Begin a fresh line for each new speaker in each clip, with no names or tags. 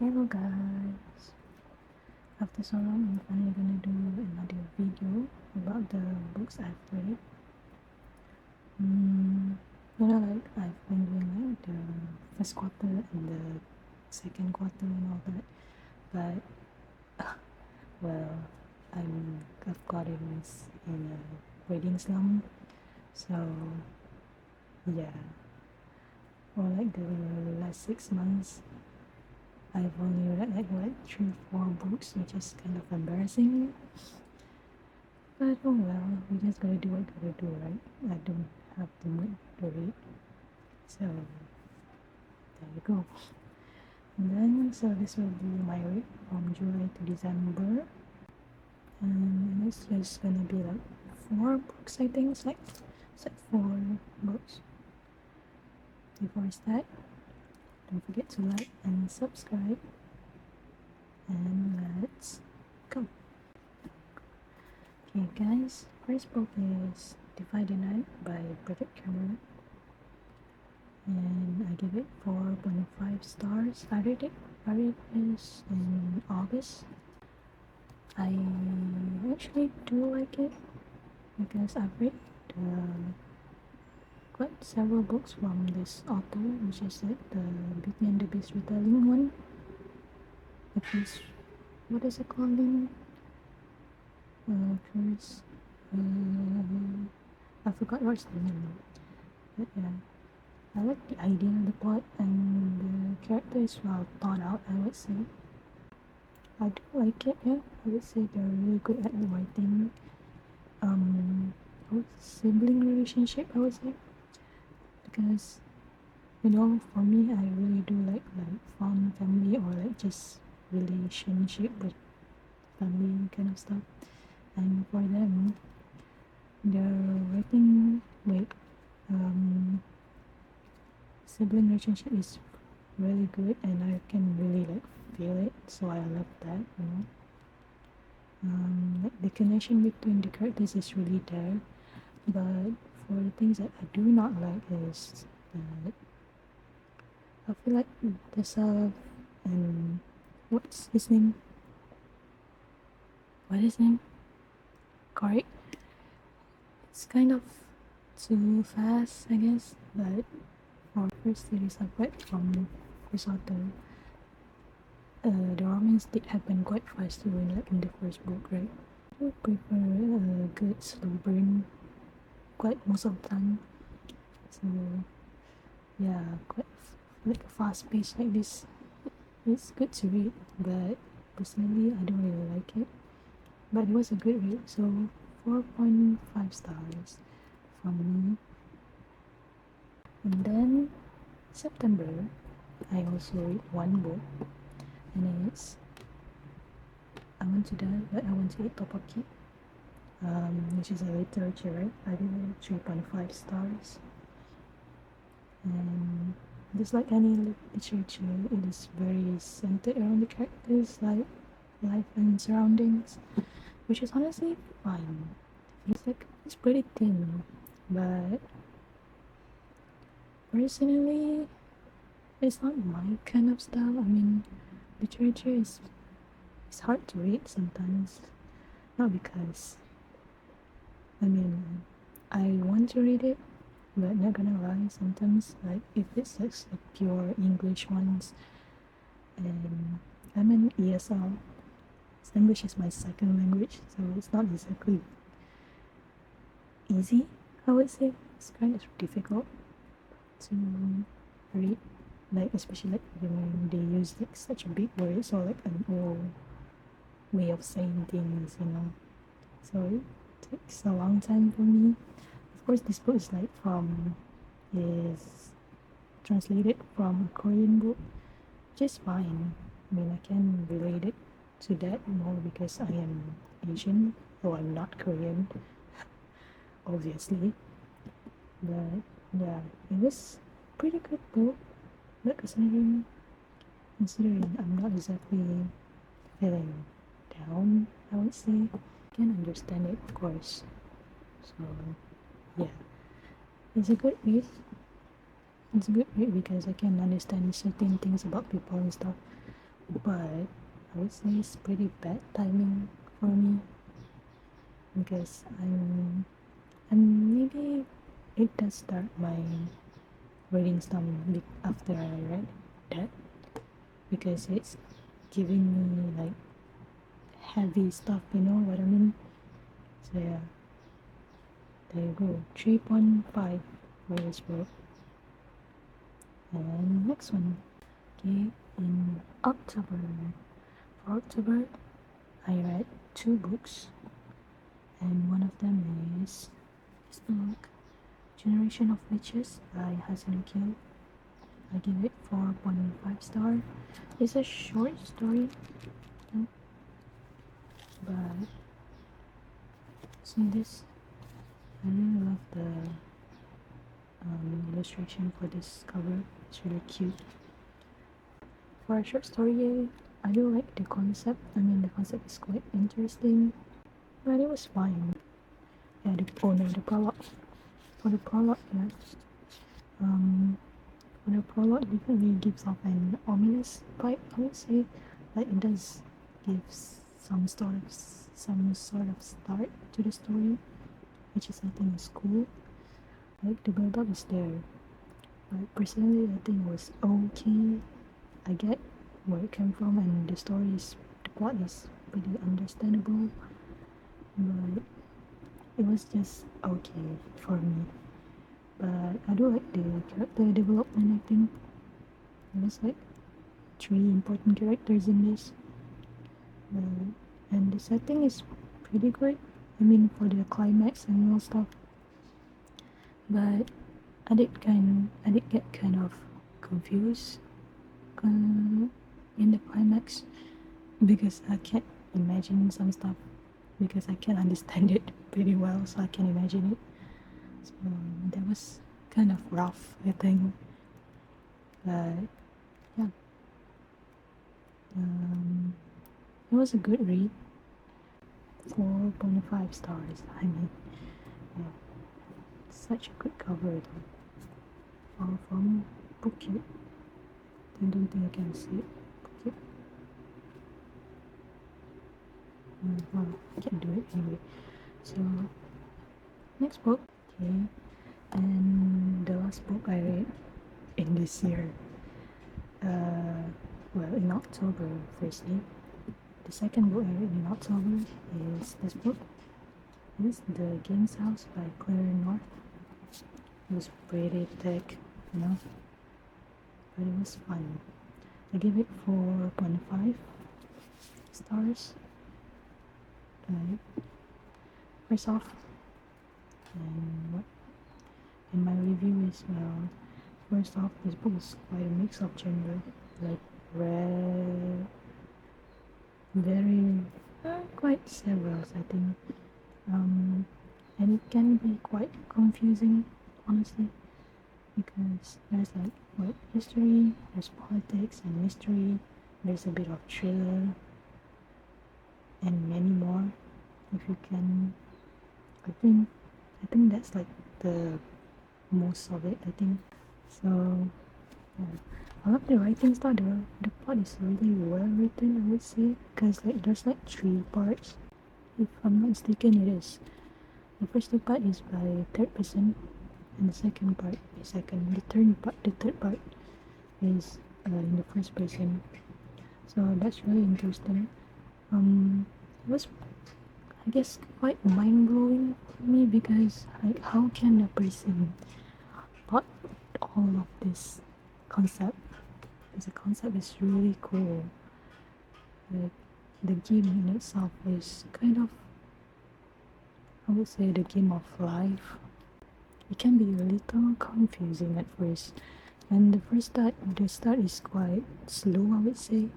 Hello guys, after so long I'm finally gonna do another video about the books I've read. Like I've been doing like the first quarter and the second quarter and all that, but well, I've got in a reading slump, so yeah, for like the last 6 months I've only read like what 3 4 books, which is kind of embarrassing. But oh well, we just gotta do what we gotta do, right? I don't have the mood to read. So there you go. And then so this will be my read from July to December. And it's just gonna be like 4 books, I think. It's like 4 books. Before I start, don't forget to like and subscribe. And let's go. Okay guys, first book is Defy the Night by Bridget Cameron. And I give it 4.5 stars. I read this in August. I actually do like it because I've read quite several books from this author, which is like the Beauty and the Beast retelling one. Because what is it called in? First, I forgot what's the name. But yeah, I like the idea of the plot and the character is well thought out, I would say. I do like it, yeah. I would say they're really good at writing sibling relationship, I would say. Because for me I really do like fun family or like just relationship with family kind of stuff. And for them, their writing sibling relationship is really good and I can really like feel it, so I love that. Like the connection between the characters is really there, but for the things that I do not like is that I feel like Tessa and what's his name? What is his name? Correct. It's kind of too fast, I guess. But for first series I've read from this author, the romance did happen quite fast too in the first book, right? I would prefer a good slow burn quite most of the time. So yeah, quite like a fast pace like this. It's good to read, but personally I don't really like it. But it was a good read, so 4.5 stars from me. And then September, I also read one book, and it's I Want to Die, but I Want to Eat Tteokbokki, which is a literature, right? I give it 3.5 stars. And just like any literature, it is very centered around the characters, like life and surroundings, which is honestly fine. It's pretty thin, but personally, it's not my kind of style. I mean, literature is it's hard to read sometimes, not because I want to read it, but not gonna lie, sometimes like if it's just like pure English ones, and I'm an ESL. English is my second language, so it's not exactly easy. I would say it's kind of difficult to read, like especially like when they use like such big words or like an old way of saying things. So it takes a long time for me. Of course, this book is translated from a Korean book, which is fine. I mean, I can relate it to that more because I am Asian, though I'm not Korean, obviously. But yeah, it was pretty good book. But considering I'm not exactly feeling down, I would say. I can understand it, of course. So yeah, it's a good read. It's a good read because I can understand certain things about people and stuff. but I would say it's pretty bad timing for me because and maybe it does start my reading slump after I read that because it's giving me like heavy stuff, you know what I mean? So yeah, there you go. 3.5 for this book. And next one. Okay, in October. For October, I read 2 books, and one of them is this book, Generation of Witches by Hassan Kyo. I give it 4.5 star. It's a short story, but see this. I really love the illustration for this cover. It's really cute. For a short story, I do like the concept. I mean, the concept is quite interesting, but it was fine. Yeah, the prologue. For the prologue, yeah. For the prologue, definitely gives off an ominous vibe. I would say, like it does gives some sort of start to the story, which is I think is cool. Like the build up is there. But personally, I think it was okay. I get where it came from, and the plot is pretty understandable, but it was just okay for me. But I do like the character development. I think there was like 3 important characters in this, and the setting is pretty good. I mean, for the climax and all stuff. But I did get kind of confused in the climax because I can't imagine some stuff because I can understand it pretty well, so I can imagine it. So that was kind of rough, I think. But yeah, it was a good read. 4.5 stars. I mean, yeah, such a good cover though. All from Phuket. I don't think I can see it. Phuket. Well, I can do it anyway. So next book, okay, and the last book I read in this year. Well, in October, firstly. The second book I read in October is this book. It's The King's House by Claire North. It was pretty thick, you know, but it was fun. I give it 4.5 stars. First off, and what in my review is well, first off, this book is quite a mix of genre, like rare, very, quite several, I think. And it can be quite confusing, honestly, because there's like what history, there's politics and mystery, there's a bit of thriller, and many more. If you can, I think, I think that's like the most of it. I think so. Yeah. I love the writing style. The plot is really well written, I would say, because like there's like 3 parts. If I'm not mistaken, it is. The first 2 part is by third person, and the second part is second. The third part is in the first person. So that's really interesting. It was, I guess, quite mind blowing for me because like how can a person thought all of this concept? Because the concept is really cool. Like the game in itself is kind of, I would say, the game of life. It can be a little confusing at first, and the start is quite slow, I would say,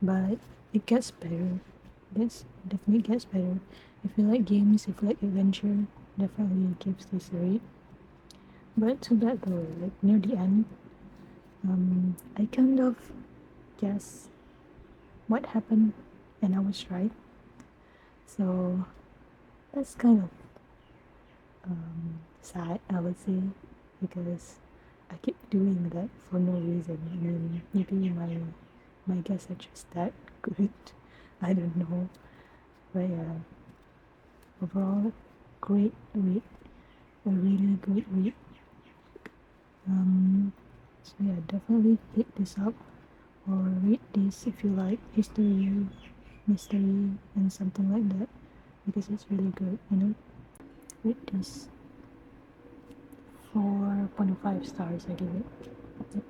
but it gets better. This definitely gets better. If you like games, if you like adventure, definitely gives this a read. But too bad though, like near the end, I kind of guess what happened, and I was right. So that's kind of sad, I would say, because I keep doing that for no reason. I mean, maybe my guests are just that good. I don't know, but yeah, overall, great read, a really good read. So yeah, definitely pick this up or read this if you like history, mystery, and something like that because it's really good. Read this 4.5 stars. I give it. Yep.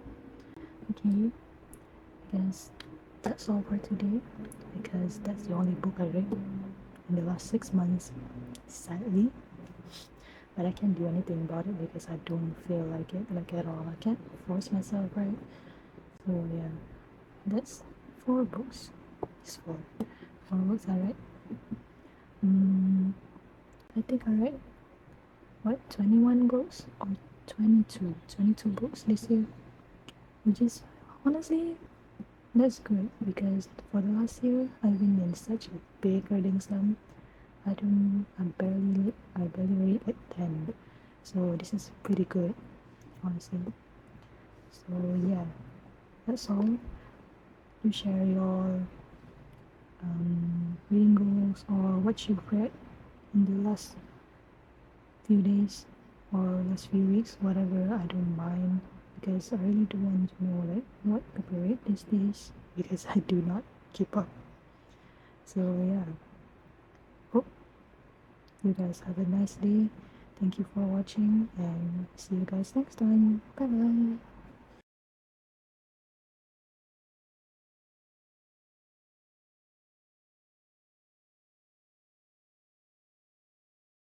Okay, I guess that's all for today because that's the only book I read in the last 6 months, sadly. But I can't do anything about it because I don't feel like it, like at all. I can't force myself, right? So yeah, that's 4 books. It's 4 books I read. I think I read what 21 books or 22 books this year, which is honestly that's good because for the last year I've been in such a big reading slump. I barely read like 10, so this is pretty good, honestly. So yeah, that's all. You share your reading goals or what you've read in the last few days or last few weeks, whatever. I don't mind because I really do want to know like what people read these days because I do not keep up. So yeah, hope you guys have a nice day. Thank you for watching and see you guys next time. Bye bye.